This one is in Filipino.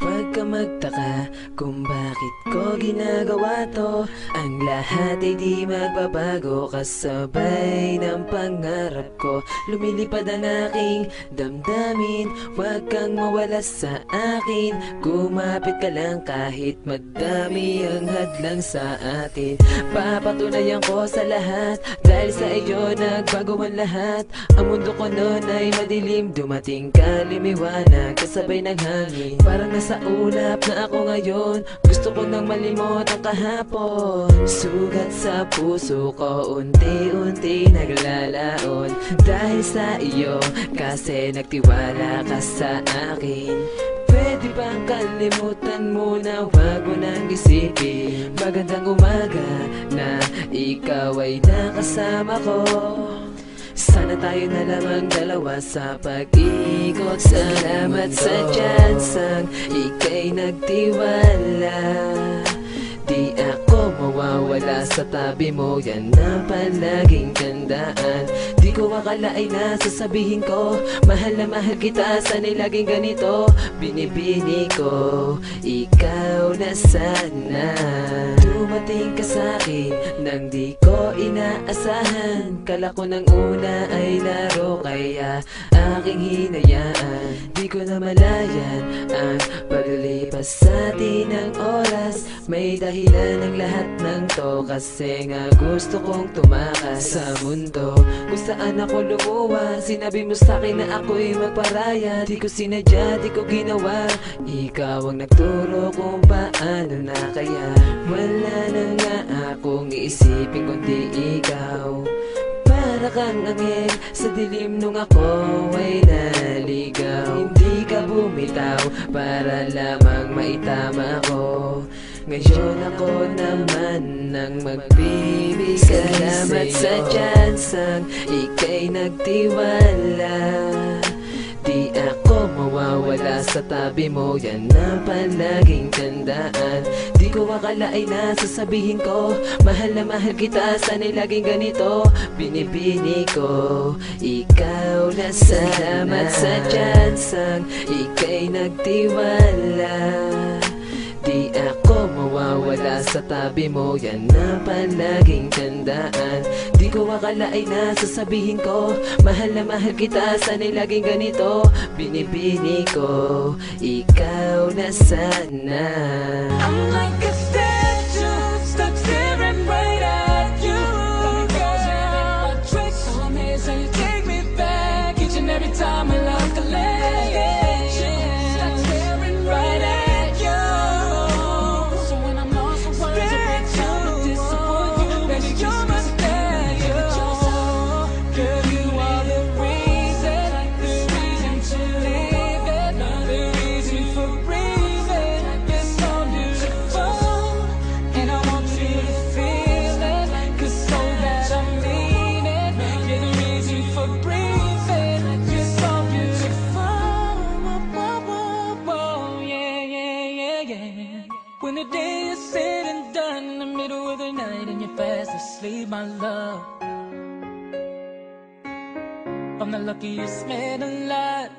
Huwag ka magtaka kung bakit ko ginagawa to. Ang lahat ay di magbabago, kasabay ng pangarap ko. Lumilipad ang aking damdamin, huwag kang mawala sa akin. Kumapit ka lang kahit madami ang hadlang sa atin. Papatunayan ko sa lahat, dahil sa iyo nagbago ang lahat. Ang mundo ko noon ay madilim, dumating ka limiwanag, kasabay ng hangin. Parang nasa ulap na ako ngayon, gusto ko nang malimot ang kahapon. Sugat sa puso ko, unti-unti naglalaon, dahil sa iyo, kasi nagtiwala ka sa akin. Pwede bang kalimutan mo na huwag mo nang isipin? Magandang umaga na ikaw ay nakasama ko. Sana tayo na lamang dalawa sa pag-ikot. Salamat sa tsansang ika'y nagtiwala. Di ako mawawala sa tabi mo, yan ang palaging tandaan. Di ko akalain na sasabihin ko, mahal na mahal kita, sana'y laging ganito. Binibini ko, ikaw na sana. Dumating ka sa'kin nang di ko inaasahan. Kala ko nang una ay laro, kaya aking hinayaan. Di ko na malayan ang paglipas sa atin ng oras. May dahilan ang lahat ng to, kasi nga gusto kong tumakas sa mundo kung saan ako lumuwa. Sinabi mo sa'kin na ako'y magparaya, di ko sinadya, di ko ginawa. Ikaw ang nagturo kung paano na kaya. Wala na nga akong iisipin kundi ikaw. Para kang angel sa dilim nung ako ay naligaw. Hindi ka bumitaw para lamang maitama ko. Ngayon ako naman ang magbibigay. Salamat sa tsansang ika'y nagtiwala. Di ako mawawala sa tabi mo, yan ang palaging tandaan. Di ko akalain na sasabihin ko, mahal na mahal kita, sana'y laging ganito. Binibini ko, ikaw na sana. Salamat sa tsansang ika'y nagtiwala. Di ako mawawala sa tabi mo, yan ang palaging tandaan. Di ko akalain na sasabihin ko, mahal na mahal kita, sana'y laging ganito. Binibini ko, ikaw na sana. I'm like a statue, stuck staring right at you, girl. So amazing, you take me back each and every time I look a leg. Stuck staring right at you. So when I'm lost for words, every time I disappoint you, baby, you're my statue. Girl, you are the reason to leave it, the reason for breathing. You're so beautiful, and I want you to feel it, 'cause so bad I mean it. You're the reason for breathing. You're so beautiful. Whoa, yeah, yeah, yeah, yeah. When the day is said and done, in the middle of the night and you're fast asleep, my love, I'm the luckiest man alive.